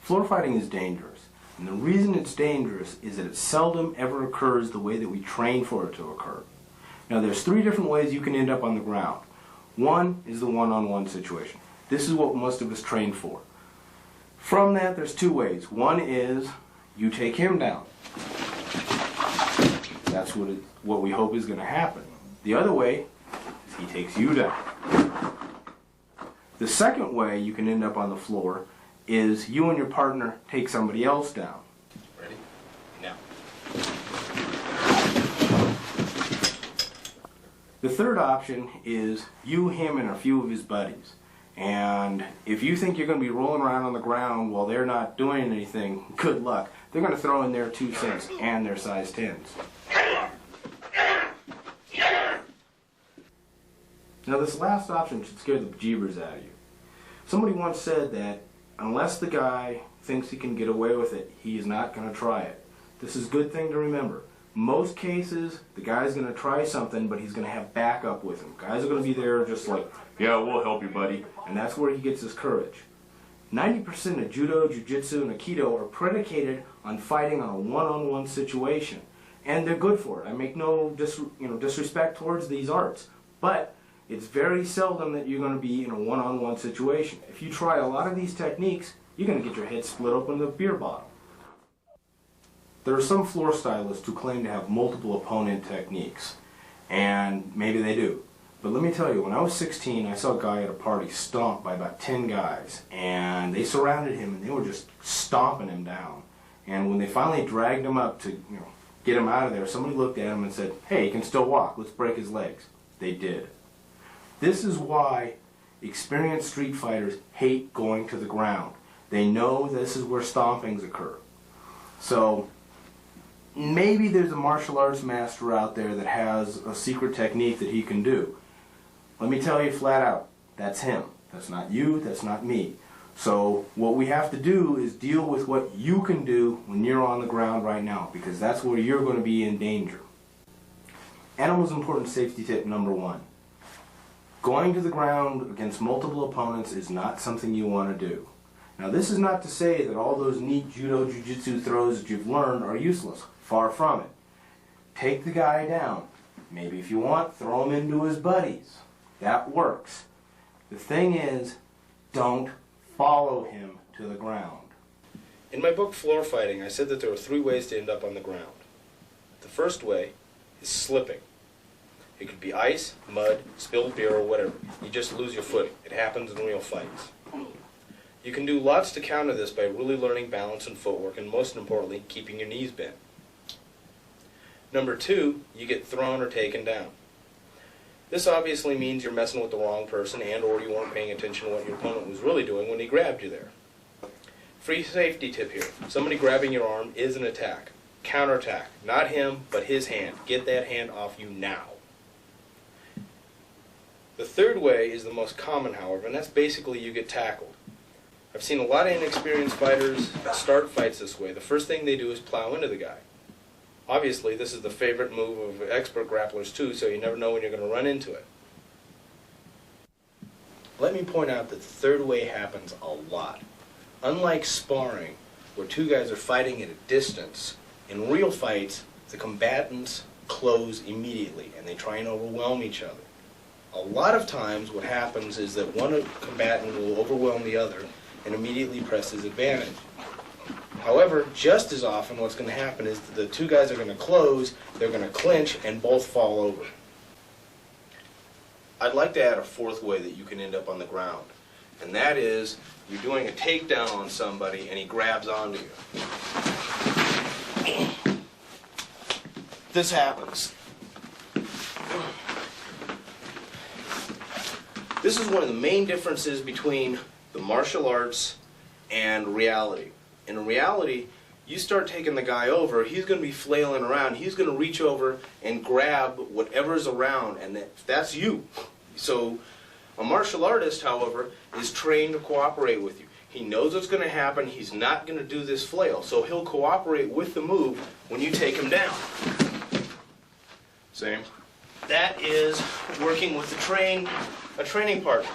Floor fighting is dangerous, and the reason it's dangerous is that it seldom ever occurs the way that we train for it to occur. Now there's three different ways you can end up on the ground. One is the one-on-one situation. This is what most of us train for. From that, there's two ways. One is you take him down. That's what we hope is going to happen. The other way is he takes you down. The second way you can end up on the floor is you and your partner take somebody else down. Ready? Now. The third option is you, him, and a few of his buddies. And if you think you're going to be rolling around on the ground while they're not doing anything, good luck. They're going to throw in their 2 cents and their size 10s. Now this last option should scare the bejeebers out of you. Somebody once said that unless the guy thinks he can get away with it, he is not going to try it. This is a good thing to remember. Most cases, the guy's going to try something, but he's going to have backup with him. Guys are going to be there just like, yeah, we'll help you, buddy. And that's where he gets his courage. 90% of judo, jiu-jitsu, and aikido are predicated on fighting on a one-on-one situation. And they're good for it. I make no disrespect towards these arts. But it's very seldom that you're going to be in a one-on-one situation. If you try a lot of these techniques, you're going to get your head split open with a beer bottle. There are some floor stylists who claim to have multiple opponent techniques, and maybe they do. But let me tell you, when I was 16, I saw a guy at a party stomped by about 10 guys, and they surrounded him and they were just stomping him down. And when they finally dragged him up to get him out of there, somebody looked at him and said, hey, he can still walk, let's break his legs. They did. This is why experienced street fighters hate going to the ground. They know this is where stompings occur. So maybe there's a martial arts master out there that has a secret technique that he can do. Let me tell you flat out, that's him. That's not you, that's not me. So what we have to do is deal with what you can do when you're on the ground right now, because that's where you're going to be in danger. Animals important safety tip number 1. Going to the ground against multiple opponents is not something you want to do. Now this is not to say that all those neat judo, jiu-jitsu throws that you've learned are useless. Far from it. Take the guy down. Maybe if you want, throw him into his buddies. That works. The thing is, don't follow him to the ground. In my book, Floor Fighting, I said that there were 3 ways to end up on the ground. The first way is slipping. It could be ice, mud, spilled beer, or whatever. You just lose your footing. It happens in real fights. You can do lots to counter this by really learning balance and footwork, and most importantly, keeping your knees bent. Number 2, you get thrown or taken down. This obviously means you're messing with the wrong person and or you weren't paying attention to what your opponent was really doing when he grabbed you there. Free safety tip here. Somebody grabbing your arm is an attack. Counterattack. Not him, but his hand. Get that hand off you now. The third way is the most common, however, and that's basically you get tackled. I've seen a lot of inexperienced fighters start fights this way. The first thing they do is plow into the guy. Obviously, this is the favorite move of expert grapplers too, so you never know when you're going to run into it. Let me point out that the third way happens a lot. Unlike sparring, where 2 guys are fighting at a distance, in real fights, the combatants close immediately and they try and overwhelm each other. A lot of times what happens is that one combatant will overwhelm the other and immediately press his advantage. However, just as often what's going to happen is that the 2 guys are going to close, they're going to clinch, and both fall over. I'd like to add a 4th way that you can end up on the ground, and that is you're doing a takedown on somebody and he grabs onto you. This happens. This is one of the main differences between the martial arts and reality. In reality, you start taking the guy over, he's going to be flailing around, he's going to reach over and grab whatever's around, and that's you. So a martial artist, however, is trained to cooperate with you. He knows what's going to happen, he's not going to do this flail, so he'll cooperate with the move when you take him down. See? That is working with a training partner.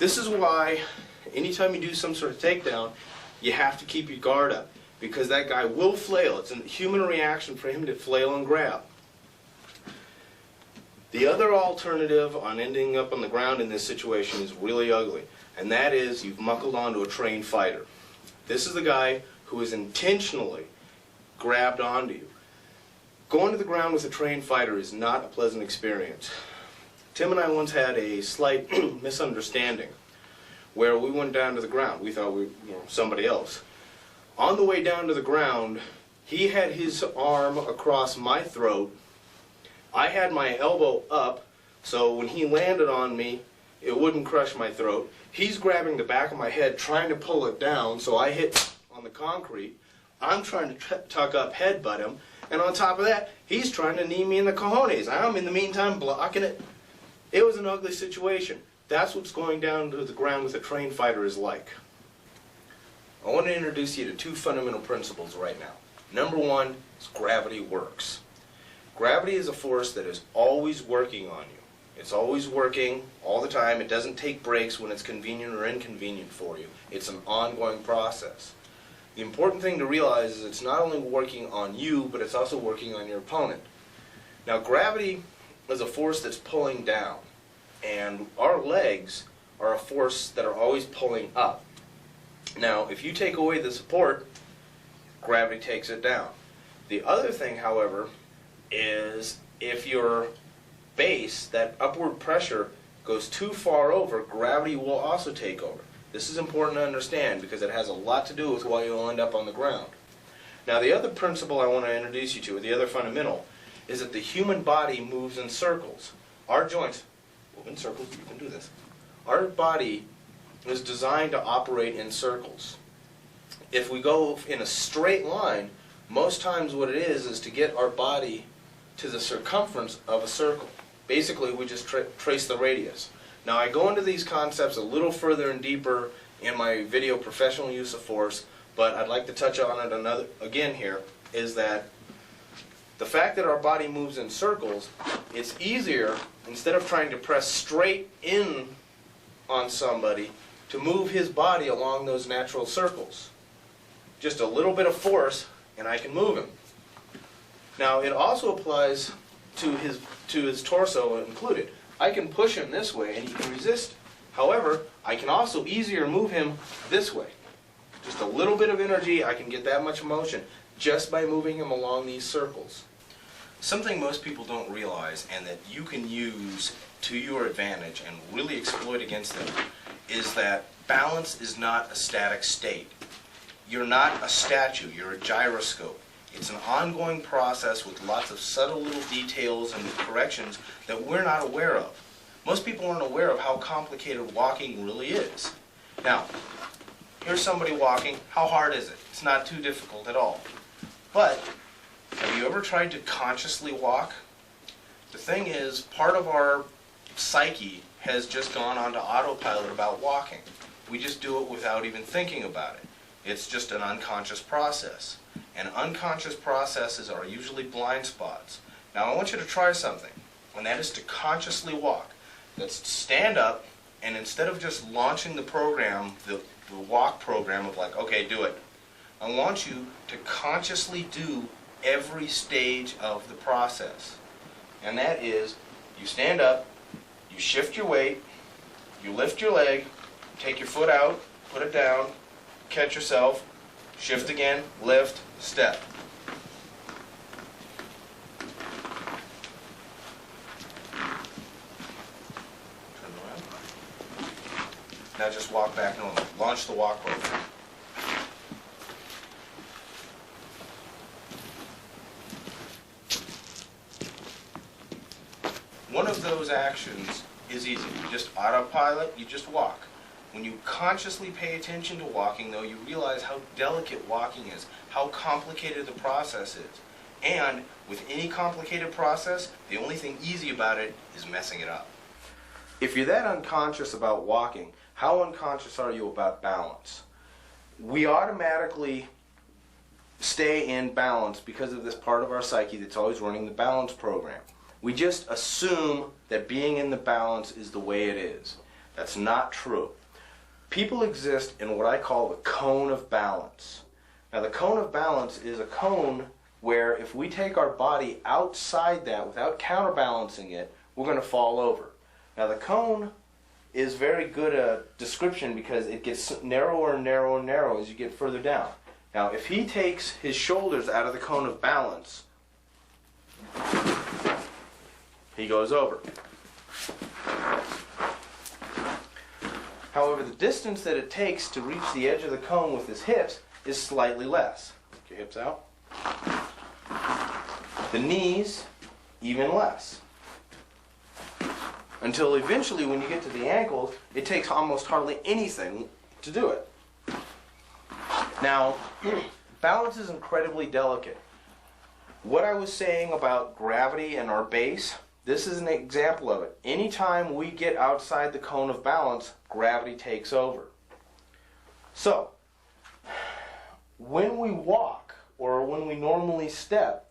This is why anytime you do some sort of takedown, you have to keep your guard up because that guy will flail. It's a human reaction for him to flail and grab. The other alternative on ending up on the ground in this situation is really ugly, and that is you've muckled onto a trained fighter. This is the guy who has intentionally grabbed onto you. Going to the ground with a trained fighter is not a pleasant experience. Tim and I once had a slight misunderstanding where we went down to the ground. We thought we were somebody else. On the way down to the ground, he had his arm across my throat. I had my elbow up, so when he landed on me, it wouldn't crush my throat. He's grabbing the back of my head, trying to pull it down, so I hit on the concrete. I'm trying to tuck up, headbutt him, and on top of that, he's trying to knee me in the cojones. I'm, in the meantime, blocking it. It was an ugly situation. That's what's going down to the ground with a trained fighter is like. I want to introduce you to two fundamental principles right now. Number one is gravity works. Gravity is a force that is always working on you. It's always working all the time. It doesn't take breaks when it's convenient or inconvenient for you. It's an ongoing process. The important thing to realize is it's not only working on you, but it's also working on your opponent. Now, gravity is a force that's pulling down, and our legs are a force that are always pulling up. Now, if you take away the support, gravity takes it down. The other thing, however, is if your base, that upward pressure, goes too far over, gravity will also take over. This is important to understand because it has a lot to do with why you'll end up on the ground. Now, the other principle I want to introduce you to, or the other fundamental, is that the human body moves in circles. Our joints move in circles. You can do this. Our body is designed to operate in circles. If we go in a straight line, most times what it is to get our body to the circumference of a circle. Basically, we just trace the radius. Now, I go into these concepts a little further and deeper in my video Professional Use of Force, but I'd like to touch on it again here, is that the fact that our body moves in circles, it's easier, instead of trying to press straight in on somebody, to move his body along those natural circles. Just a little bit of force, and I can move him. Now, it also applies to his torso included. I can push him this way, and he can resist. However, I can also easier move him this way. Just a little bit of energy, I can get that much motion just by moving him along these circles. Something most people don't realize, and that you can use to your advantage and really exploit against them, is that balance is not a static state. You're not a statue, you're a gyroscope. It's an ongoing process with lots of subtle little details and corrections that we're not aware of. Most people aren't aware of how complicated walking really is. Now, here's somebody walking. How hard is it? It's not too difficult at all. But have you ever tried to consciously walk? The thing is, part of our psyche has just gone onto autopilot about walking. We just do it without even thinking about it. It's just an unconscious process. And unconscious processes are usually blind spots. Now, I want you to try something, and that is to consciously walk. Let's stand up, and instead of just launching the program, the walk program of like, okay, do it, I want you to consciously do every stage of the process. And that is, you stand up, you shift your weight, you lift your leg, take your foot out, put it down, catch yourself, shift again, lift, step. Turn around. Now just walk back normal. Launch the walk program. One of those actions is easy. You just autopilot, you just walk. When you consciously pay attention to walking, though, you realize how delicate walking is, how complicated the process is. And with any complicated process, the only thing easy about it is messing it up. If you're that unconscious about walking, how unconscious are you about balance? We automatically stay in balance because of this part of our psyche that's always running the balance program. We just assume that being in the balance is the way it is. That's not true. People exist in what I call the cone of balance. Now the cone of balance is a cone where if we take our body outside that without counterbalancing it, we're going to fall over. Now the cone is very good at description because it gets narrower and narrower and narrower as you get further down. Now if he takes his shoulders out of the cone of balance, he goes over. However, the distance that it takes to reach the edge of the cone with his hips is slightly less. Get your hips out. The knees, even less. Until eventually, when you get to the ankles, it takes almost hardly anything to do it. Now, balance is incredibly delicate. What I was saying about gravity and our base, this is an example of it. Anytime we get outside the cone of balance, gravity takes over. So, when we walk or when we normally step,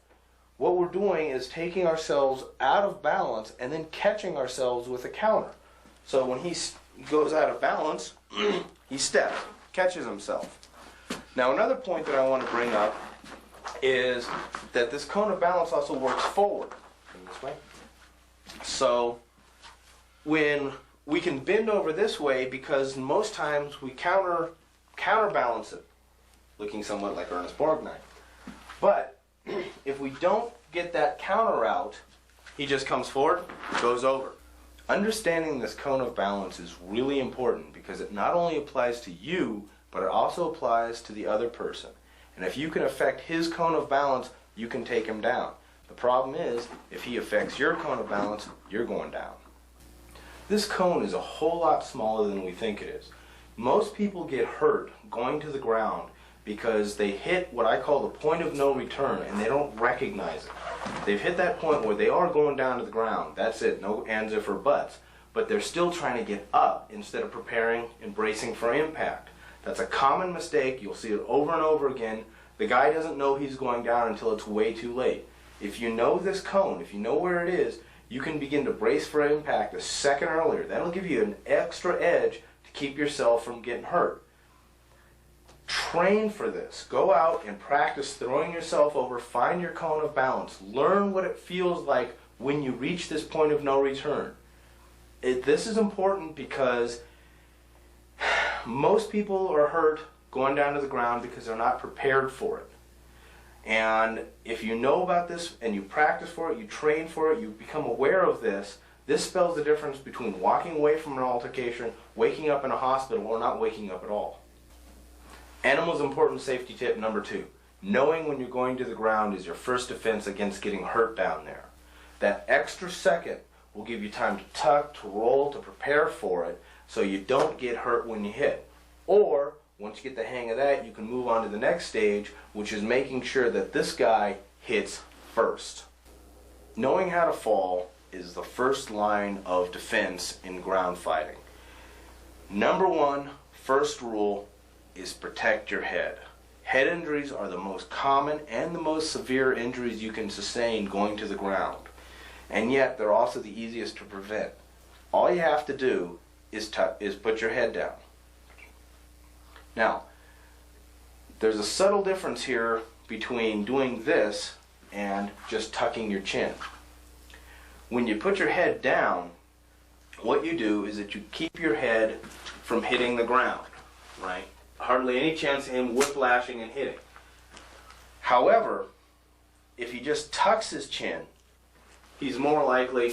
what we're doing is taking ourselves out of balance and then catching ourselves with a counter. So when he goes out of balance, he steps, catches himself. Now another point that I want to bring up is that this cone of balance also works forward. This way. So when we can bend over this way because most times we counterbalance it, looking somewhat like Ernest Borgnine. But if we don't get that counter out, he just comes forward, goes over. Understanding this cone of balance is really important because it not only applies to you, but it also applies to the other person. And if you can affect his cone of balance, you can take him down. The problem is, if he affects your cone of balance, you're going down. This cone is a whole lot smaller than we think it is. Most people get hurt going to the ground because they hit what I call the point of no return and they don't recognize it. They've hit that point where they are going down to the ground. That's it, no ands, if, or buts. But they're still trying to get up instead of preparing and bracing for impact. That's a common mistake. You'll see it over and over again. The guy doesn't know he's going down until it's way too late. If you know this cone, if you know where it is, you can begin to brace for impact a second earlier. That'll give you an extra edge to keep yourself from getting hurt. Train for this. Go out and practice throwing yourself over. Find your cone of balance. Learn what it feels like when you reach this point of no return. This is important because most people are hurt going down to the ground because they're not prepared for it. And if you know about this and you practice for it, you train for it, you become aware of this, this spells the difference between walking away from an altercation, waking up in a hospital, or not waking up at all. Animals important safety tip number 2. Knowing when you're going to the ground is your first defense against getting hurt down there. That extra second will give you time to tuck, to roll, to prepare for it so you don't get hurt when you hit. Or, once you get the hang of that, you can move on to the next stage, which is making sure that this guy hits first. Knowing how to fall is the first line of defense in ground fighting. Number 1, first rule, is protect your head. Head injuries are the most common and the most severe injuries you can sustain going to the ground. And yet they're also the easiest to prevent. All you have to do is put your head down. Now, there's a subtle difference here between doing this and just tucking your chin. When you put your head down, what you do is that you keep your head from hitting the ground, right? Hardly any chance of him whiplashing and hitting. However, if he just tucks his chin, he's more likely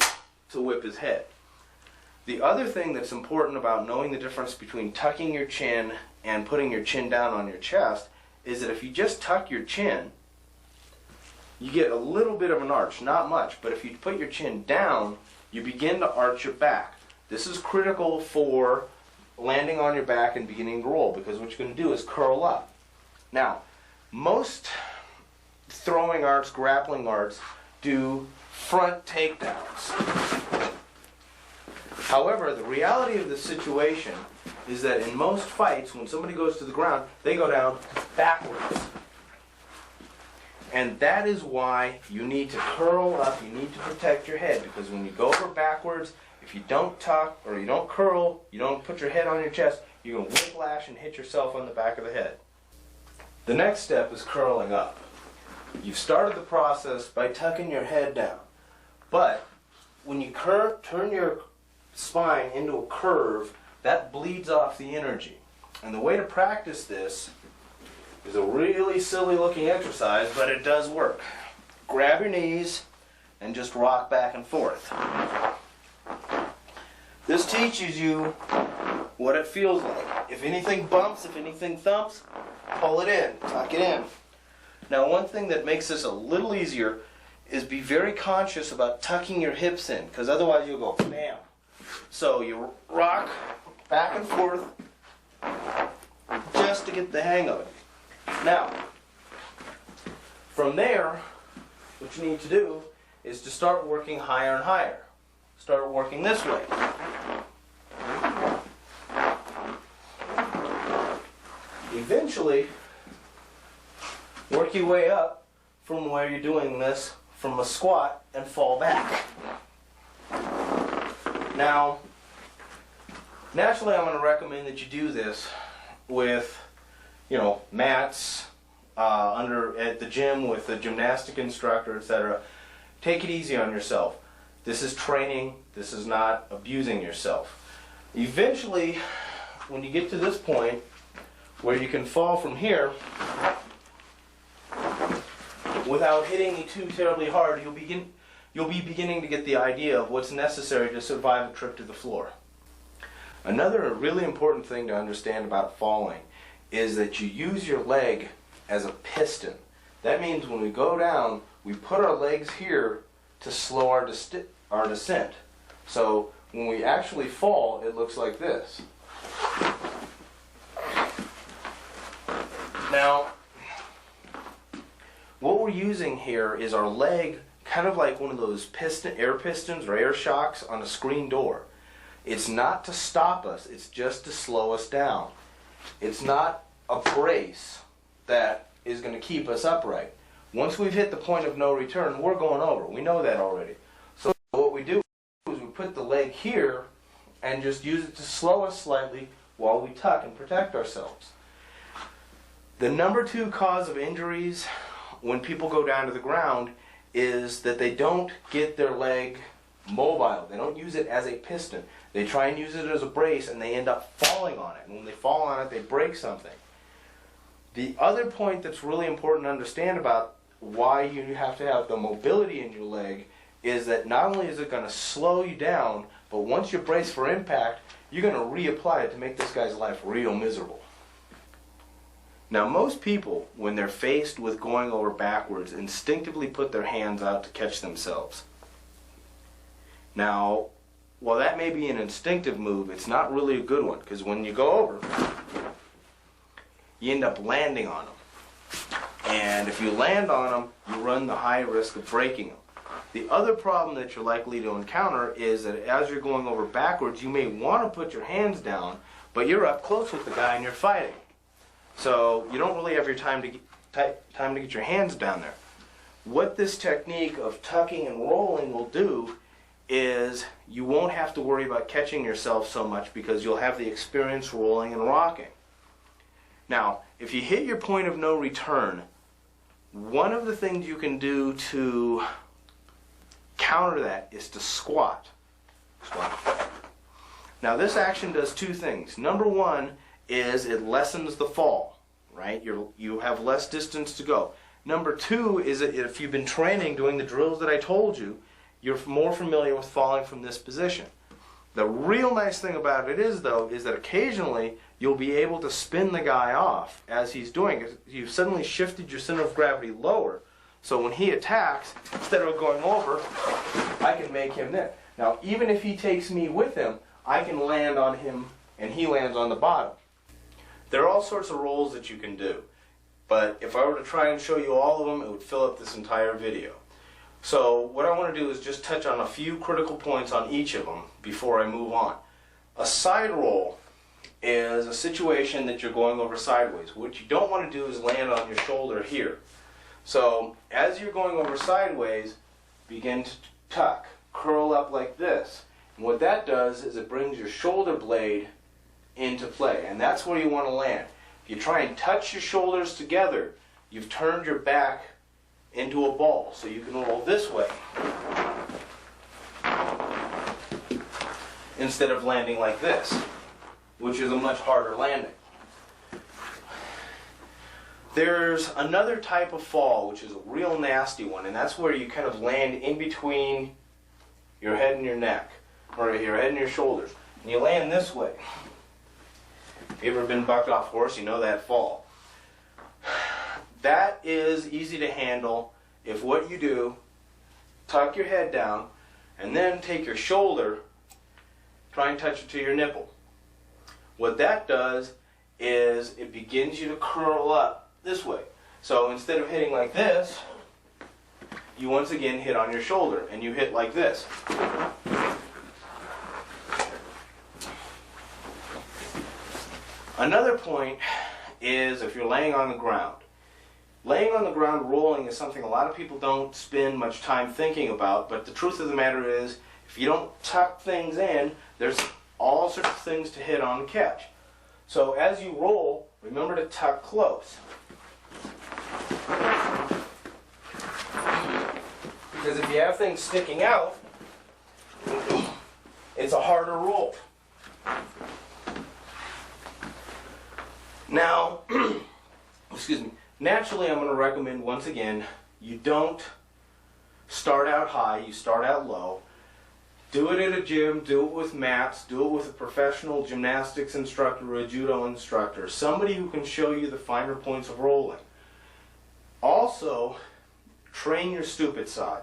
to whip his head. The other thing that's important about knowing the difference between tucking your chin and putting your chin down on your chest is that if you just tuck your chin, you get a little bit of an arch, not much, but if you put your chin down, you begin to arch your back. This is critical for landing on your back and beginning to roll, because what you're going to do is curl up. Now, most throwing arts, grappling arts, do front takedowns. However, the reality of the situation is that in most fights, when somebody goes to the ground, they go down backwards. And that is why you need to curl up, you need to protect your head, because when you go over backwards, if you don't tuck or you don't curl, you don't put your head on your chest, you're going to whiplash and hit yourself on the back of the head. The next step is curling up. You've started the process by tucking your head down. But when you turn your spine into a curve, that bleeds off the energy. And the way to practice this is a really silly looking exercise, but it does work. Grab your knees and just rock back and forth. This teaches you what it feels like. If anything bumps, if anything thumps, pull it in, tuck it in. Now, one thing that makes this a little easier is be very conscious about tucking your hips in, because otherwise you'll go bam. So you rock back and forth just to get the hang of it. Now, from there, what you need to do is to start working higher and higher. Start working this way. Eventually, work your way up from where you're doing this from a squat and fall back. Now, naturally I'm going to recommend that you do this with, mats at the gym with a gymnastic instructor, etc. Take it easy on yourself. This is training. This is not abusing yourself. Eventually, when you get to this point where you can fall from here without hitting you too terribly hard, you'll be beginning to get the idea of what's necessary to survive a trip to the floor. Another really important thing to understand about falling is that you use your leg as a piston. That means when we go down, we put our legs here to slow our descent. So when we actually fall, it looks like this. Now, what we're using here is our leg kind of like one of those air pistons or air shocks on a screen door. It's not to stop us, it's just to slow us down. It's not a brace that is going to keep us upright. Once we've hit the point of no return, we're going over. We know that already. So what we do is we put the leg here and just use it to slow us slightly while we tuck and protect ourselves. The number 2 cause of injuries when people go down to the ground is that they don't get their leg mobile. They don't use it as a piston. They try and use it as a brace and they end up falling on it. And when they fall on it, they break something. The other point that's really important to understand about why you have to have the mobility in your leg is that not only is it going to slow you down, but once you're braced for impact, you're going to reapply it to make this guy's life real miserable. Now, most people, when they're faced with going over backwards, instinctively put their hands out to catch themselves. Now, while that may be an instinctive move, it's not really a good one, because when you go over, you end up landing on them. And if you land on them, you run the high risk of breaking them. The other problem that you're likely to encounter is that as you're going over backwards, you may want to put your hands down, but you're up close with the guy and you're fighting. So you don't really have your time to get your hands down there. What this technique of tucking and rolling will do is you won't have to worry about catching yourself so much because you'll have the experience rolling and rocking. Now, if you hit your point of no return, one of the things you can do to counter that is to squat. Squat. Now, this action does 2 things. Number 1 is it lessens the fall, right? You have less distance to go. Number 2 is that if you've been training doing the drills that I told you, you're more familiar with falling from this position. The real nice thing about it is, though, is that occasionally you'll be able to spin the guy off as he's doing it. You've suddenly shifted your center of gravity lower, so when he attacks, instead of going over, I can make him there. Now, even if he takes me with him, I can land on him and he lands on the bottom. There are all sorts of rolls that you can do, but if I were to try and show you all of them, it would fill up this entire video. So what I want to do is just touch on a few critical points on each of them before I move on. A side roll is a situation that you're going over sideways. What you don't want to do is land on your shoulder here. So as you're going over sideways, begin to tuck, curl up like this. And what that does is it brings your shoulder blade into play, and that's where you want to land. If you try and touch your shoulders together, you've turned your back into a ball, so you can roll this way instead of landing like this, which is a much harder landing. There's another type of fall, which is a real nasty one, and that's where you kind of land in between your head and your neck, or your head and your shoulders, and you land this way. If you've ever been bucked off a horse, you know that fall. That is easy to handle if what you do, tuck your head down, and then take your shoulder, try and touch it to your nipple. What that does is it begins you to curl up this way. So instead of hitting like this, you once again hit on your shoulder, and you hit like this. Another point is if you're laying on the ground. Laying on the ground rolling is something a lot of people don't spend much time thinking about, but the truth of the matter is, if you don't tuck things in, there's all sorts of things to hit on and catch. So as you roll, remember to tuck close. Because if you have things sticking out, it's a harder roll. Now, excuse me, naturally I'm going to recommend once again, you don't start out high, you start out low. Do it at a gym, do it with mats, do it with a professional gymnastics instructor or a judo instructor, somebody who can show you the finer points of rolling. Also, train your stupid side.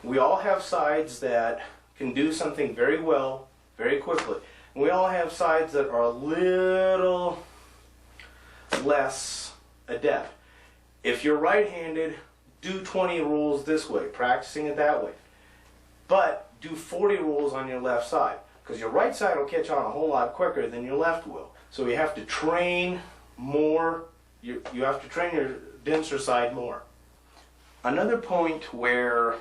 We all have sides that can do something very well, very quickly. And we all have sides that are a little less adept. If you're right-handed, do 20 rolls this way, practicing it that way. But do 40 rolls on your left side, because your right side will catch on a whole lot quicker than your left will. So you have to train more, you have to train your denser side more. Another point where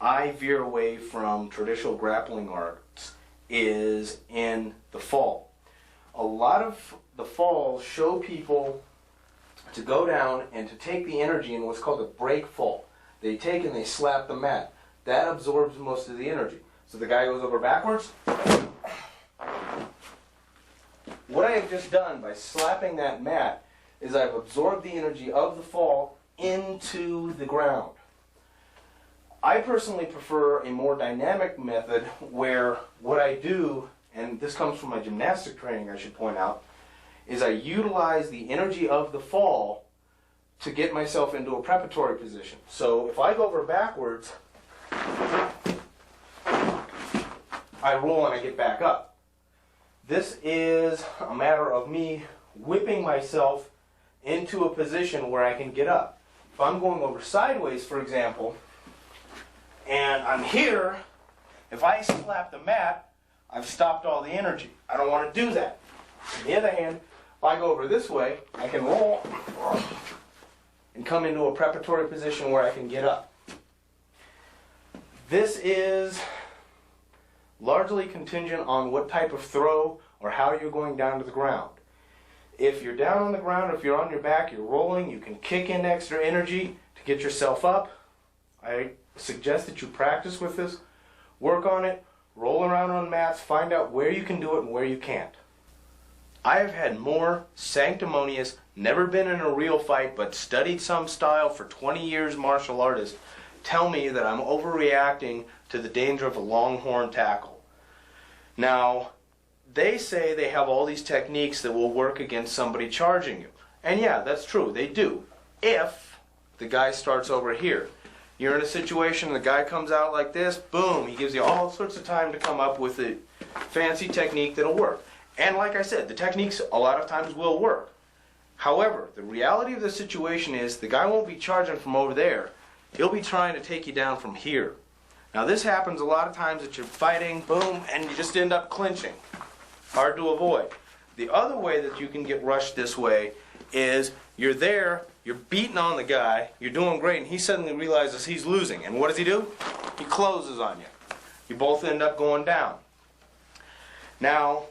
I veer away from traditional grappling arts is in the fall. A lot of the falls show people to go down and to take the energy in what's called a break fall. They take and they slap the mat. That absorbs most of the energy. So the guy goes over backwards. What I have just done by slapping that mat is I've absorbed the energy of the fall into the ground. I personally prefer a more dynamic method where what I do, and this comes from my gymnastic training I should point out, is I utilize the energy of the fall to get myself into a preparatory position. So if I go over backwards, I roll and I get back up. This is a matter of me whipping myself into a position where I can get up. If I'm going over sideways, for example, and I'm here, if I slap the mat, I've stopped all the energy. I don't want to do that. On the other hand, if I go over this way, I can roll and come into a preparatory position where I can get up. This is largely contingent on what type of throw or how you're going down to the ground. If you're down on the ground, if you're on your back, you're rolling, you can kick in extra energy to get yourself up. I suggest that you practice with this, work on it, roll around on mats, find out where you can do it and where you can't. I have had more sanctimonious, never been in a real fight but studied some style for 20 years martial artists tell me that I'm overreacting to the danger of a longhorn tackle. Now, they say they have all these techniques that will work against somebody charging you. And yeah, that's true, they do. If the guy starts over here. You're in a situation, the guy comes out like this, boom, he gives you all sorts of time to come up with a fancy technique that'll work. And like I said, the techniques a lot of times will work. However, the reality of the situation is the guy won't be charging from over there. He'll be trying to take you down from here. Now this happens a lot of times that you're fighting, boom, and you just end up clinching. Hard to avoid. The other way that you can get rushed this way is you're there, you're beating on the guy, you're doing great, and he suddenly realizes he's losing. And what does he do? He closes on you. You both end up going down. Now,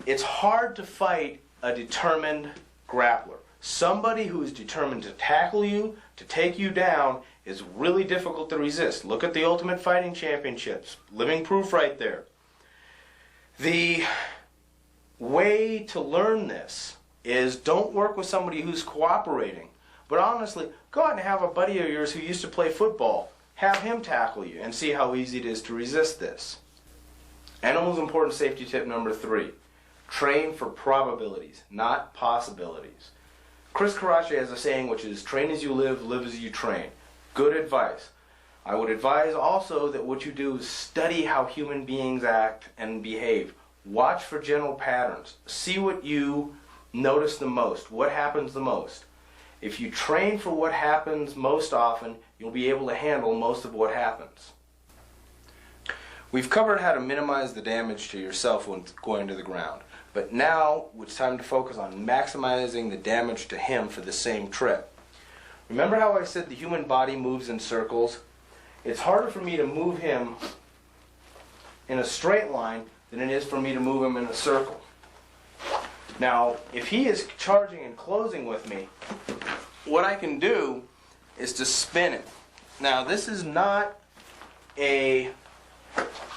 It's hard to fight a determined grappler. Somebody who is determined to tackle you, to take you down, is really difficult to resist. Look at the Ultimate Fighting Championships. Living proof right there. The way to learn this is don't work with somebody who's cooperating. But honestly, go out and have a buddy of yours who used to play football. Have him tackle you and see how easy it is to resist this. Animals important safety tip number 3. Train for probabilities, not possibilities. Chris Karachi has a saying which is, train as you live, live as you train. Good advice. I would advise also that what you do is study how human beings act and behave. Watch for general patterns. See what you notice the most, what happens the most. If you train for what happens most often, you'll be able to handle most of what happens. We've covered how to minimize the damage to yourself when going to the ground. But now it's time to focus on maximizing the damage to him for the same trip. Remember how I said the human body moves in circles? It's harder for me to move him in a straight line than it is for me to move him in a circle. Now, if he is charging and closing with me, what I can do is to spin it. Now, this is not a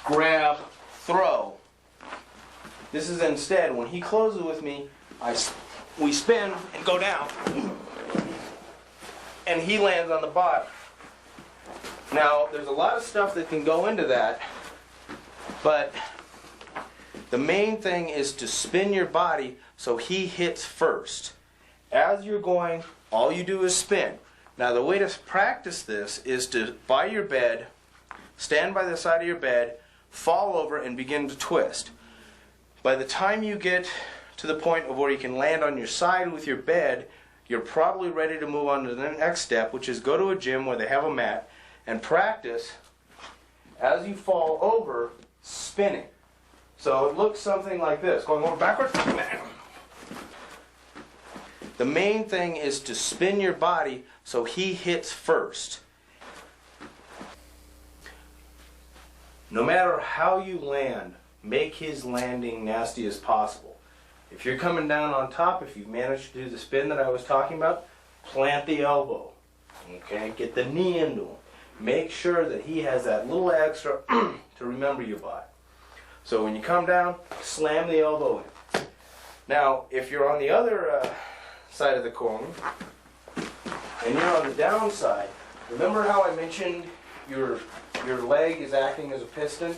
grab throw. This is instead, when he closes with me, we spin and go down. And he lands on the bottom. Now, there's a lot of stuff that can go into that, but the main thing is to spin your body so he hits first. As you're going, all you do is spin. Now, the way to practice this is to, by your bed, stand by the side of your bed, fall over, and begin to twist. By the time you get to the point of where you can land on your side with your bed, you're probably ready to move on to the next step, which is go to a gym where they have a mat and practice as you fall over, spinning. So it looks something like this, going over backwards. The main thing is to spin your body so he hits first. No matter how you land, make his landing nasty as possible. If you're coming down on top, if you've managed to do the spin that I was talking about, plant the elbow. Okay, get the knee into him. Make sure that he has that little extra to remember you by. So when you come down, slam the elbow in. Now, if you're on the other side of the coin, and you're on the down side, remember how I mentioned your leg is acting as a piston?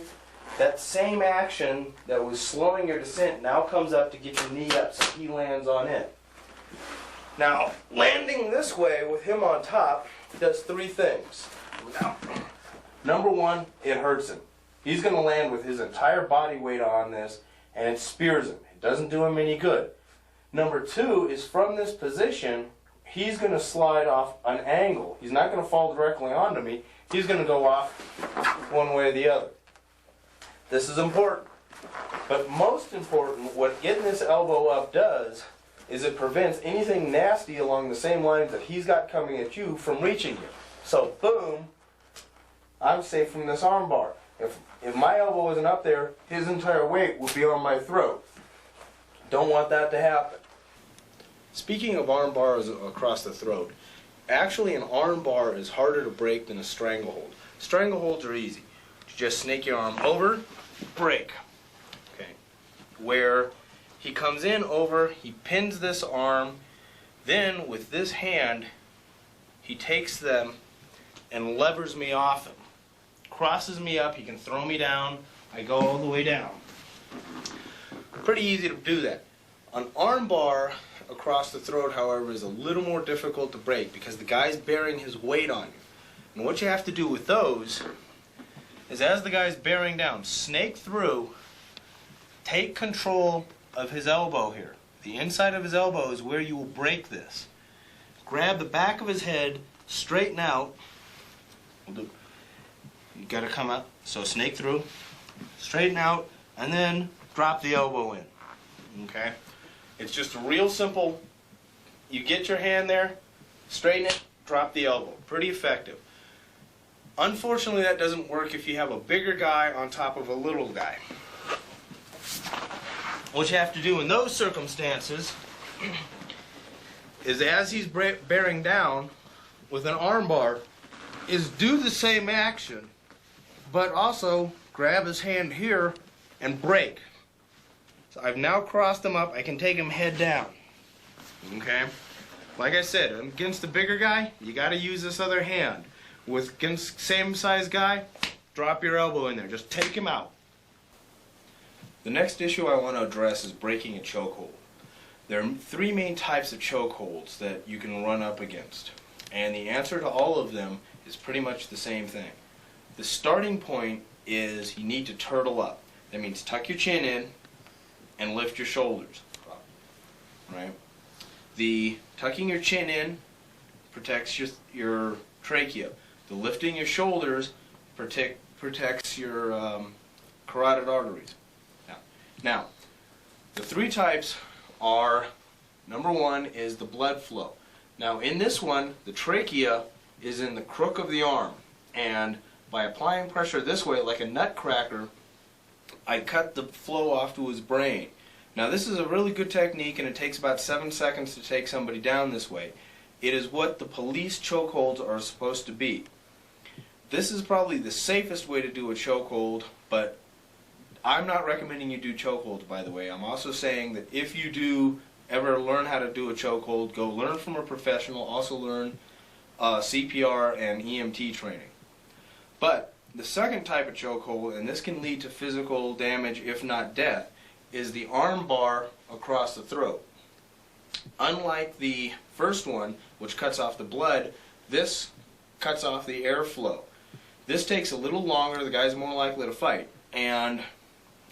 That same action that was slowing your descent now comes up to get your knee up so he lands on it. Now, landing this way with him on top does 3 things. Now, number 1, it hurts him. He's going to land with his entire body weight on this, and it spears him. It doesn't do him any good. Number 2 is from this position, he's going to slide off an angle. He's not going to fall directly onto me. He's going to go off one way or the other. This is important. But most important, what getting this elbow up does is it prevents anything nasty along the same lines that he's got coming at you from reaching you. So, boom, I'm safe from this arm bar. If my elbow wasn't up there, his entire weight would be on my throat. Don't want that to happen. Speaking of arm bars across the throat, actually an arm bar is harder to break than a stranglehold. Strangleholds are easy. You just snake your arm over, break. Okay. Where he comes in over, he pins this arm, then with this hand, he takes them and levers me off him. Crosses me up, he can throw me down, I go all the way down. Pretty easy to do that. An arm bar across the throat, however, is a little more difficult to break because the guy's bearing his weight on you. And what you have to do with those is as the guy's bearing down, snake through, take control of his elbow here. The inside of his elbow is where you will break this. Grab the back of his head, straighten out. You gotta come up, so snake through, straighten out, and then drop the elbow in. Okay? It's just real simple. You get your hand there, straighten it, drop the elbow. Pretty effective. Unfortunately, that doesn't work if you have a bigger guy on top of a little guy. what you have to do in those circumstances is, as he's bearing down with an arm bar, is do the same action, but also grab his hand here and break. So I've now crossed him up. I can take him head down. Okay? Like I said, against the bigger guy, you got to use this other hand. Against same size guy, drop your elbow in there. Just take him out. The next issue I want to address is breaking a chokehold. There are three main types of chokeholds that you can run up against. And the answer to all of them is pretty much the same thing. The starting point is you need to turtle up. That means tuck your chin in and lift your shoulders. Right? The tucking your chin in protects your trachea. The lifting your shoulders protects your carotid arteries. Now, the three types are, number one is the blood flow. Now in this one, the trachea is in the crook of the arm, and by applying pressure this way like a nutcracker, I cut the flow off to his brain. Now this is a really good technique, and it takes about 7 seconds to take somebody down this way. It is what the police chokeholds are supposed to be. This is probably the safest way to do a chokehold, but I'm not recommending you do chokeholds, by the way. I'm also saying that if you do ever learn how to do a chokehold, go learn from a professional. Also learn CPR and EMT training. But the second type of chokehold, and this can lead to physical damage if not death, is the arm bar across the throat. Unlike the first one, which cuts off the blood, this cuts off the airflow. This takes a little longer. The guy's more likely to fight. And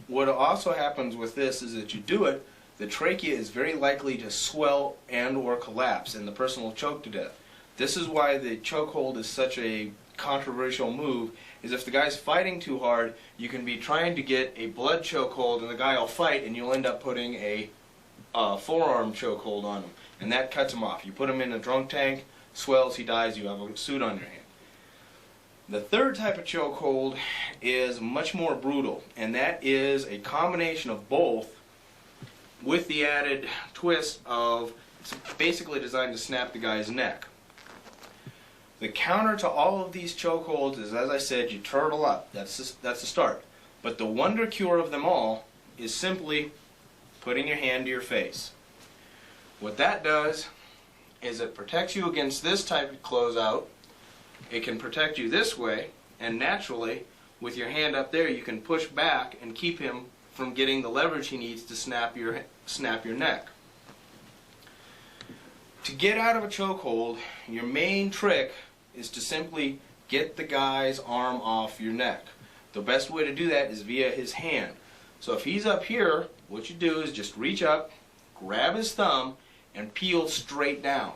what also happens with this is that you do it, the trachea is very likely to swell and or collapse, and the person will choke to death. This is why the chokehold is such a controversial move, is if the guy's fighting too hard, you can be trying to get a blood chokehold and the guy will fight, and you'll end up putting a forearm chokehold on him, and that cuts him off. You put him in a drunk tank, swells, he dies, you have a suit on your hand. The third type of chokehold is much more brutal, and that is a combination of both with the added twist of it's basically designed to snap the guy's neck. The counter to all of these chokeholds is, as I said, you turtle up. That's the start. But the wonder cure of them all is simply putting your hand to your face. What that does is it protects you against this type of closeout. It can protect you this way, and naturally, with your hand up there, you can push back and keep him from getting the leverage he needs to snap your neck. To get out of a chokehold, your main trick is to simply get the guy's arm off your neck. The best way to do that is via his hand. So if he's up here, what you do is just reach up, grab his thumb, and peel straight down.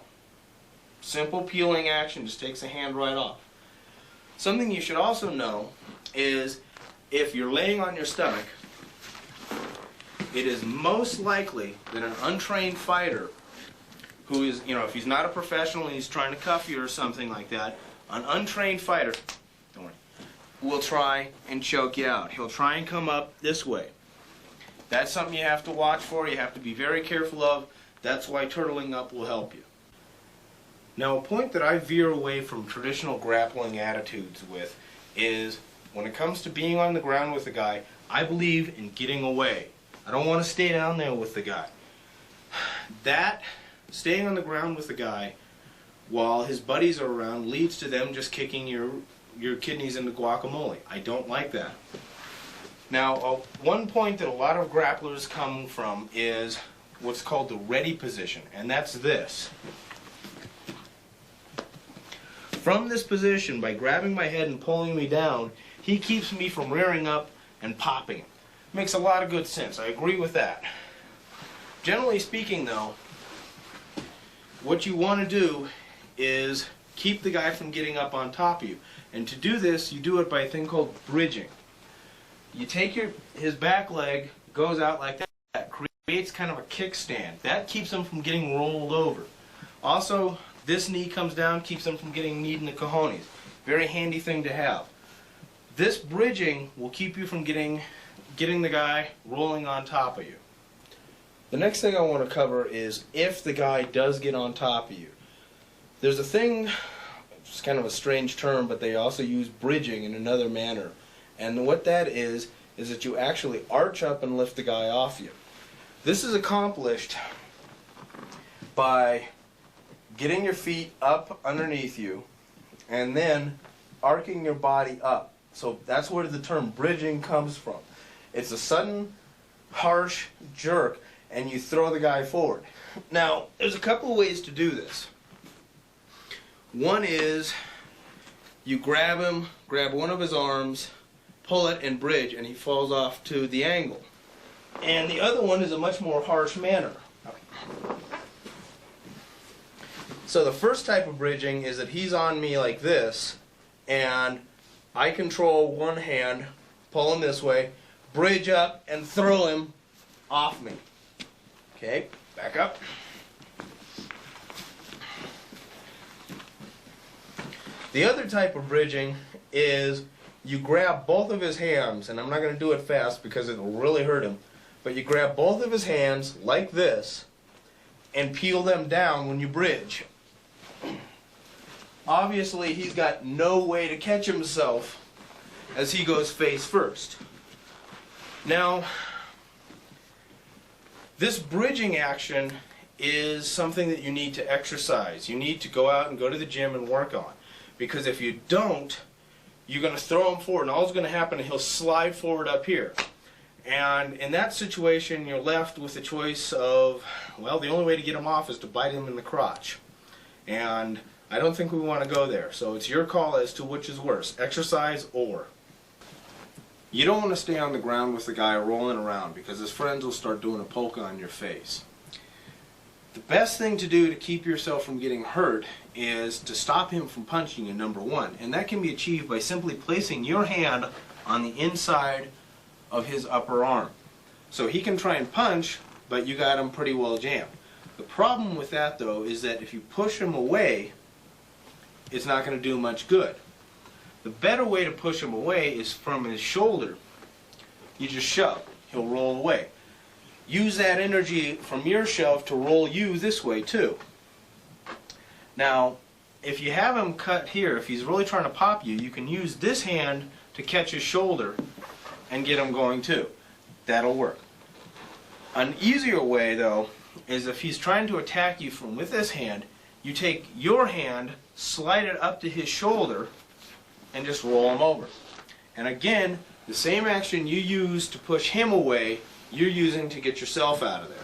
Simple peeling action, just takes the hand right off. Something you should also know is if you're laying on your stomach, it is most likely that an untrained fighter who is, if he's not a professional and he's trying to cuff you or something like that, an untrained fighter, don't worry, will try and choke you out. He'll try and come up this way. That's something you have to watch for. You have to be very careful of. That's why turtling up will help you. Now, a point that I veer away from traditional grappling attitudes with is when it comes to being on the ground with a guy, I believe in getting away. I don't want to stay down there with the guy. That staying on the ground with the guy while his buddies are around leads to them just kicking your kidneys into guacamole. I don't like that. Now, one point that a lot of grapplers come from is what's called the ready position, and that's this. From this position, by grabbing my head and pulling me down, he keeps me from rearing up and popping. Makes a lot of good sense. I agree with that. Generally speaking, though, what you want to do is keep the guy from getting up on top of you. And to do this, you do it by a thing called bridging. You take his back leg, goes out like that, creates kind of a kickstand. That keeps him from getting rolled over. Also, this knee comes down, keeps him from getting kneed in the cojones. Very handy thing to have. This bridging will keep you from getting the guy rolling on top of you. The next thing I want to cover is if the guy does get on top of you. There's a thing, it's kind of a strange term, but they also use bridging in another manner. And what that is that you actually arch up and lift the guy off you. This is accomplished by getting your feet up underneath you and then arcing your body up. So that's where the term bridging comes from. It's a sudden, harsh jerk, and you throw the guy forward. Now, there's a couple of ways to do this. One is you grab him, grab one of his arms, pull it and bridge, and he falls off to the angle. And the other one is a much more harsh manner. So the first type of bridging is that he's on me like this, and I control one hand, pull him this way, bridge up, and throw him off me. Okay, back up. The other type of bridging is you grab both of his hands, and I'm not going to do it fast because it will really hurt him, but you grab both of his hands like this and peel them down when you bridge. Obviously, he's got no way to catch himself as he goes face first. Now, this bridging action is something that you need to exercise. You need to go out and go to the gym and work on. Because if you don't, you're going to throw him forward, and all that's going to happen is he'll slide forward up here. And in that situation, you're left with the choice of, well, the only way to get him off is to bite him in the crotch. And I don't think we want to go there. So it's your call as to which is worse, exercise or. You don't want to stay on the ground with the guy rolling around because his friends will start doing a polka on your face. The best thing to do to keep yourself from getting hurt is to stop him from punching you, number one. And that can be achieved by simply placing your hand on the inside of his upper arm. So he can try and punch, but you got him pretty well jammed. The problem with that, though, is that if you push him away, it's not going to do much good. The better way to push him away is from his shoulder. You just shove. He'll roll away. Use that energy from your shove to roll you this way, too. Now, if you have him cut here, if he's really trying to pop you, you can use this hand to catch his shoulder and get him going, too. That'll work. An easier way, though, is if he's trying to attack you from with this hand, you take your hand, slide it up to his shoulder, and just roll him over. And again, the same action you use to push him away, you're using to get yourself out of there.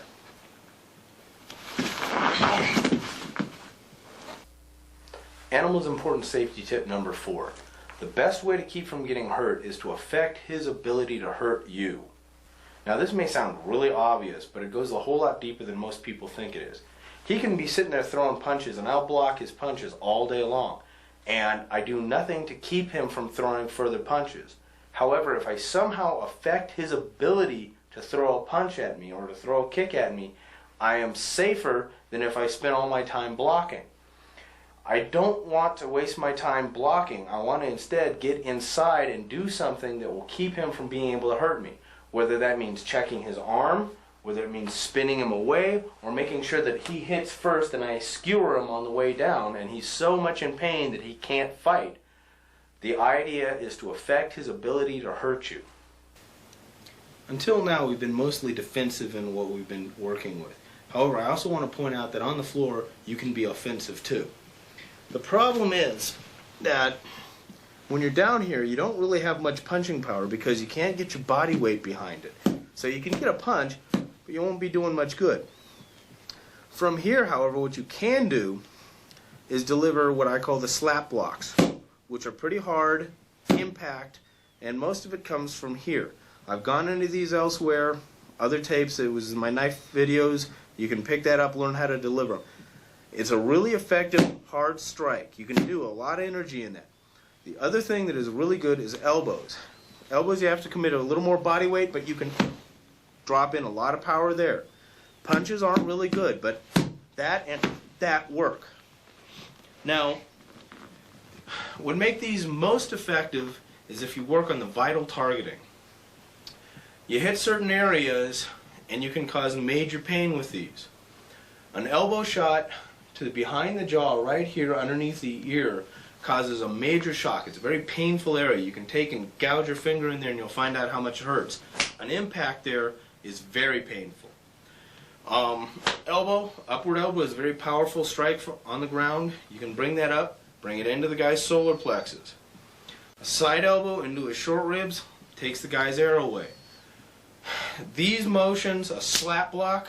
Animals important safety tip number 4. The best way to keep from getting hurt is to affect his ability to hurt you. Now this may sound really obvious, but it goes a whole lot deeper than most people think it is. He can be sitting there throwing punches, and I'll block his punches all day long. And I do nothing to keep him from throwing further punches. However, if I somehow affect his ability to throw a punch at me or to throw a kick at me, I am safer than if I spend all my time blocking. I don't want to waste my time blocking. I want to instead get inside and do something that will keep him from being able to hurt me. Whether that means checking his arm, whether it means spinning him away, or making sure that he hits first and I skewer him on the way down and he's so much in pain that he can't fight. The idea is to affect his ability to hurt you. Until now, we've been mostly defensive in what we've been working with. However, I also want to point out that on the floor, you can be offensive too. The problem is that when you're down here, you don't really have much punching power because you can't get your body weight behind it. So you can get a punch, but you won't be doing much good. From here, however, what you can do is deliver what I call the slap blocks, which are pretty hard, impact, and most of it comes from here. I've gone into these elsewhere, other tapes, it was in my knife videos. You can pick that up, learn how to deliver them. It's a really effective, hard strike. You can do a lot of energy in that. The other thing that is really good is elbows. Elbows, you have to commit a little more body weight, but you can drop in a lot of power there. Punches aren't really good, but that and that work. Now, what make these most effective is if you work on the vital targeting. You hit certain areas and you can cause major pain with these. An elbow shot to behind the jaw right here underneath the ear causes a major shock. It's a very painful area. You can take and gouge your finger in there and you'll find out how much it hurts. An impact there is very painful. Upward elbow is a very powerful strike on the ground. You can bring that up, bring it into the guy's solar plexus. A side elbow into his short ribs takes the guy's air away. These motions, a slap block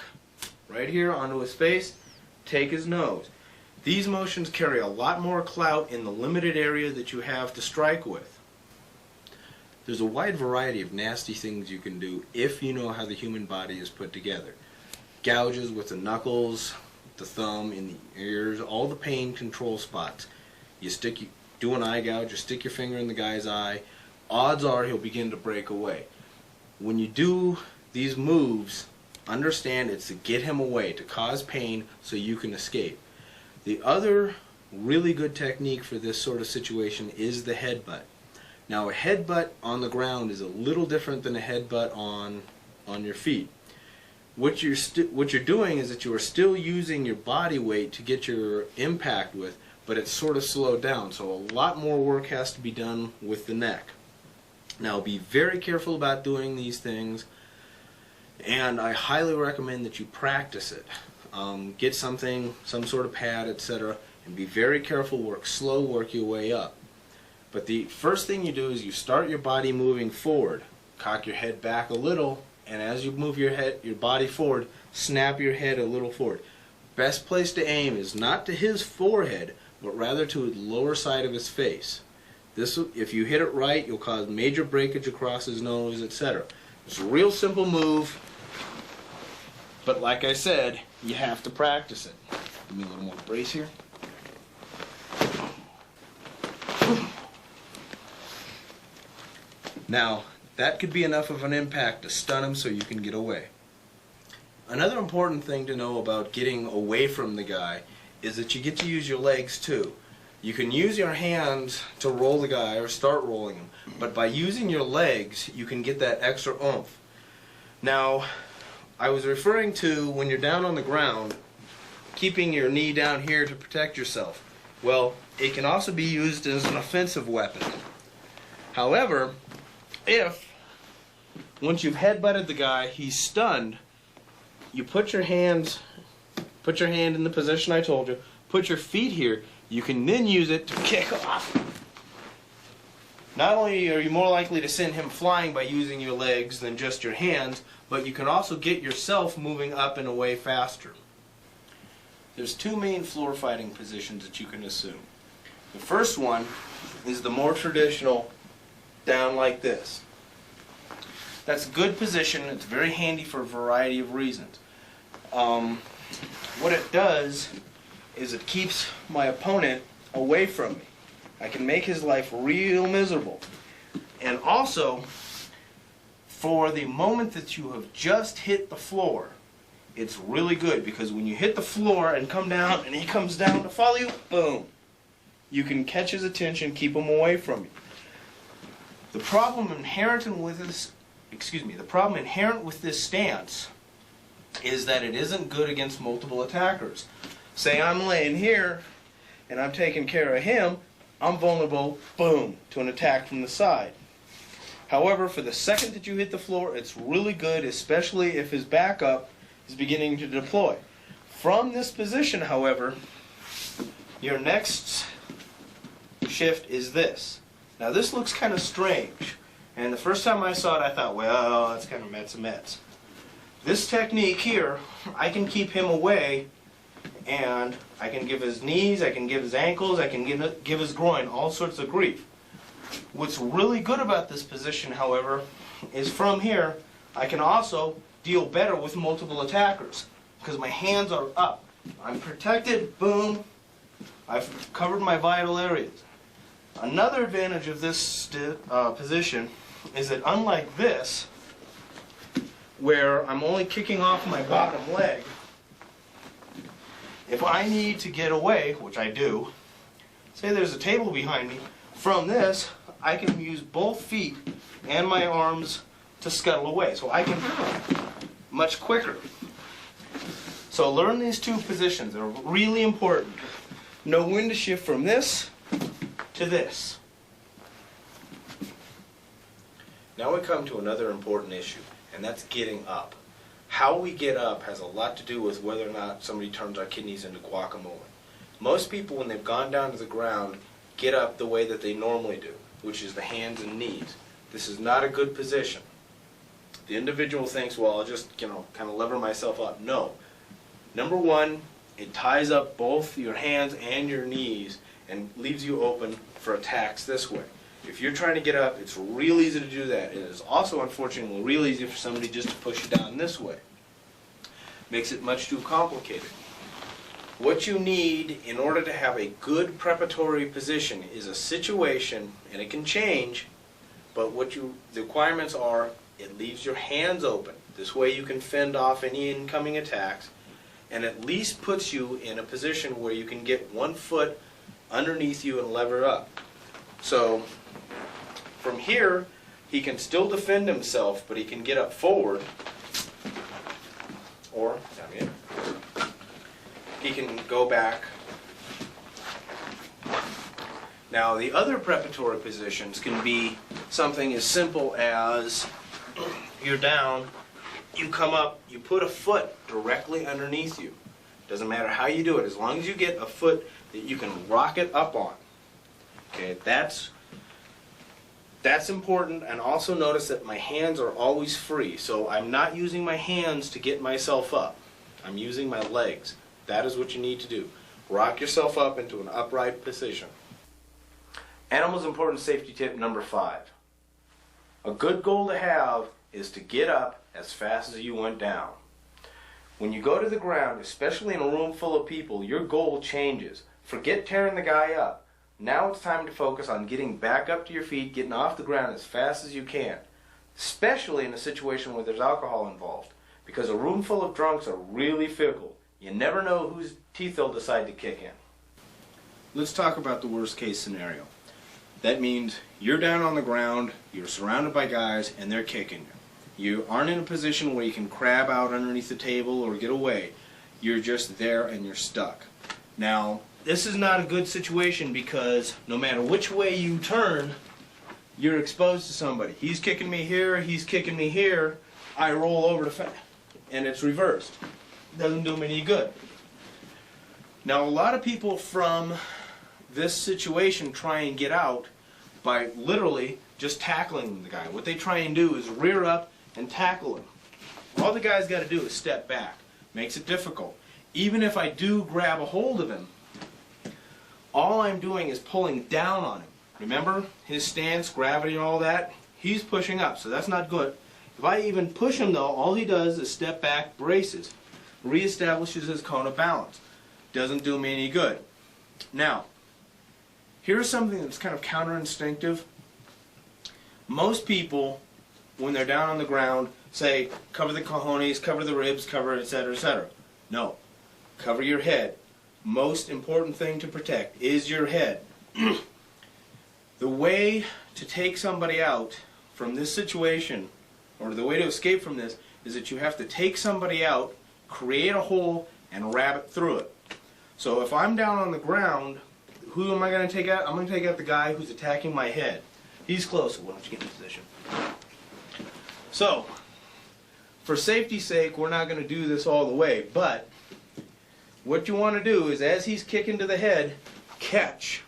right here onto his face, take his nose. These motions carry a lot more clout in the limited area that you have to strike with. There's a wide variety of nasty things you can do if you know how the human body is put together. Gouges with the knuckles, the thumb, in the ears, all the pain control spots. Do an eye gouge, you stick your finger in the guy's eye, odds are he'll begin to break away. When you do these moves, understand it's to get him away, to cause pain so you can escape. The other really good technique for this sort of situation is the headbutt. Now a headbutt on the ground is a little different than a headbutt on your feet. What you're doing is that you are still using your body weight to get your impact with, but it's sort of slowed down, so a lot more work has to be done with the neck. Now be very careful about doing these things, and I highly recommend that you practice it. Get some sort of pad, etc., and be very careful, work slow, work your way up. But the first thing you do is you start your body moving forward, cock your head back a little, and as you move your body forward, snap your head a little forward. Best place to aim is not to his forehead, but rather to the lower side of his face. If you hit it right, you'll cause major breakage across his nose, etc. It's a real simple move, but like I said, you have to practice it. Give me a little more brace here. Now, that could be enough of an impact to stun him so you can get away. Another important thing to know about getting away from the guy is that you get to use your legs too. You can use your hands to roll the guy or start rolling him, but by using your legs, you can get that extra oomph. Now, I was referring to when you're down on the ground, keeping your knee down here to protect yourself. Well, it can also be used as an offensive weapon. However, if once you've headbutted the guy, he's stunned, you put your hand in the position I told you, put your feet here, you can then use it to kick off. Not only are you more likely to send him flying by using your legs than just your hands, but you can also get yourself moving up and away faster. There's two main floor fighting positions that you can assume. The first one is the more traditional down like this. That's a good position. It's very handy for a variety of reasons. What it does is it keeps my opponent away from me. I can make his life real miserable. And also, for the moment that you have just hit the floor, it's really good because when you hit the floor and come down and he comes down to follow you, boom. You can catch his attention, keep him away from you. The problem inherent with this stance is that it isn't good against multiple attackers. Say I'm laying here and I'm taking care of him, I'm vulnerable, boom, to an attack from the side. However, for the second that you hit the floor, it's really good, especially if his backup is beginning to deploy. From this position, however, your next shift is this. Now this looks kind of strange, and the first time I saw it I thought, well, that's kind of Mets. This technique here, I can keep him away, and I can give his knees, I can give his ankles, I can give his groin all sorts of grief. What's really good about this position, however, is from here I can also deal better with multiple attackers because my hands are up. I'm protected, boom, I've covered my vital areas. Another advantage of this position is that unlike this, where I'm only kicking off my bottom leg, if I need to get away, which I do, say there's a table behind me, from this I can use both feet and my arms to scuttle away. So I can much quicker. So learn these two positions. They're really important. Know when to shift from this to this. Now we come to another important issue, and that's getting up. How we get up has a lot to do with whether or not somebody turns our kidneys into guacamole. Most people, when they've gone down to the ground, get up the way that they normally do, which is the hands and knees. This is not a good position. The individual thinks, well, I'll just, kind of lever myself up. No. Number one, it ties up both your hands and your knees and leaves you open for attacks this way. If you're trying to get up, it's real easy to do that. It is also, unfortunately, real easy for somebody just to push you down this way. Makes it much too complicated. What you need in order to have a good preparatory position is a situation, and it can change, but the requirements are, it leaves your hands open. This way you can fend off any incoming attacks, and at least puts you in a position where you can get one foot underneath you and lever up. So from here, he can still defend himself, but he can get up forward, or down here. He can go back. Now the other preparatory positions can be something as simple as you're down, you come up, you put a foot directly underneath you. Doesn't matter how you do it, as long as you get a foot that you can rock it up on. Okay, that's important. And also notice that my hands are always free, so I'm not using my hands to get myself up. I'm using my legs. That is what you need to do. Rock yourself up into an upright position. Animals important safety tip number 5. A good goal to have is to get up as fast as you went down. When you go to the ground, especially in a room full of people, your goal changes. Forget tearing the guy up. Now it's time to focus on getting back up to your feet, getting off the ground as fast as you can. Especially in a situation where there's alcohol involved. Because a room full of drunks are really fickle. You never know whose teeth they'll decide to kick in. Let's talk about the worst case scenario. That means you're down on the ground, you're surrounded by guys, and they're kicking you. You aren't in a position where you can crab out underneath the table or get away. You're just there and you're stuck. Now, this is not a good situation because no matter which way you turn, you're exposed to somebody. He's kicking me here, he's kicking me here, I roll over and it's reversed. Doesn't do me any good. Now, a lot of people from this situation try and get out by literally just tackling the guy. What they try and do is rear up and tackle him. All the guy's got to do is step back. Makes it difficult. Even if I do grab a hold of him, all I'm doing is pulling down on him. Remember his stance, gravity, and all that? He's pushing up, so that's not good. If I even push him though, all he does is step back, braces, reestablishes his cone of balance. Doesn't do me any good. Now, here's something that's kind of counterinstinctive. Most people, when they're down on the ground, say, cover the cojones, cover the ribs, cover, etc., etc. No. Cover your head. Most important thing to protect is your head. The way to take somebody out from this situation, or the way to escape from this, is that you have to take somebody out, create a hole, and rabbit through it. So if I'm down on the ground, who am I going to take out? I'm going to take out the guy who's attacking my head. He's close. Why don't you get in position? So, for safety's sake, we're not going to do this all the way, but what you want to do is, as he's kicking to the head, catch.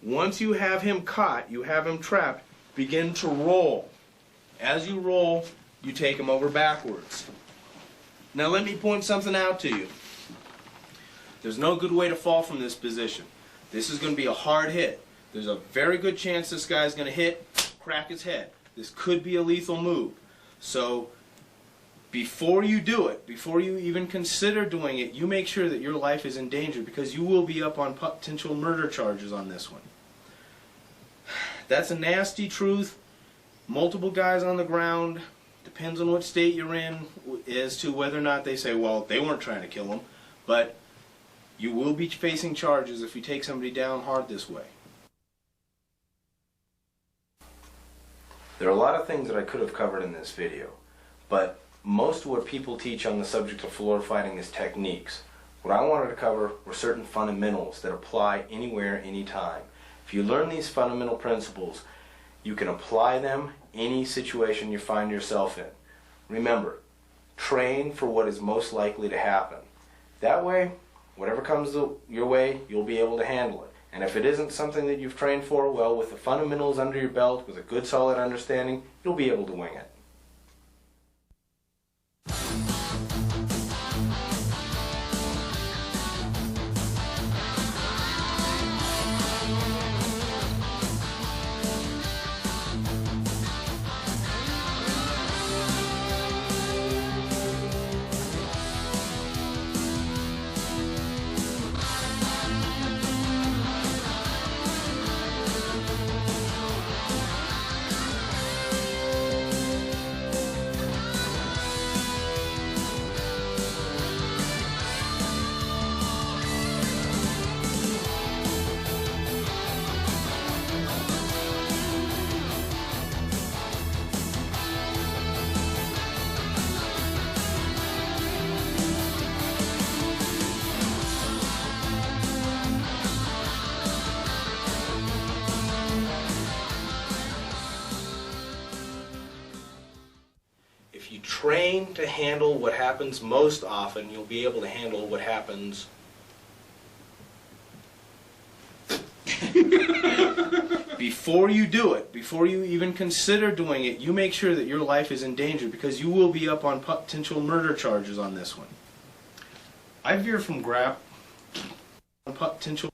Once you have him caught, you have him trapped, begin to roll. As you roll, you take him over backwards. Now let me point something out to you. There's no good way to fall from this position. This is going to be a hard hit. There's a very good chance this guy's going to hit, crack his head. This could be a lethal move. So, before you do it, before you even consider doing it, you make sure that your life is in danger, because you will be up on potential murder charges on this one. That's a nasty truth. Multiple guys on the ground. Depends on what state you're in as to whether or not they say, well, they weren't trying to kill him. But you will be facing charges if you take somebody down hard this way. There are a lot of things that I could have covered in this video, but most of what people teach on the subject of floor fighting is techniques. What I wanted to cover were certain fundamentals that apply anywhere, anytime. If you learn these fundamental principles, you can apply them any situation you find yourself in. Remember, train for what is most likely to happen. That way, whatever comes your way, you'll be able to handle it. And if it isn't something that you've trained for, well, with the fundamentals under your belt, with a good solid understanding, you'll be able to wing it. If you train to handle what happens most often, you'll be able to handle what happens before you do it. Before you even consider doing it, you make sure that your life is in danger, because you will be up on potential murder charges on this one. I veer from potential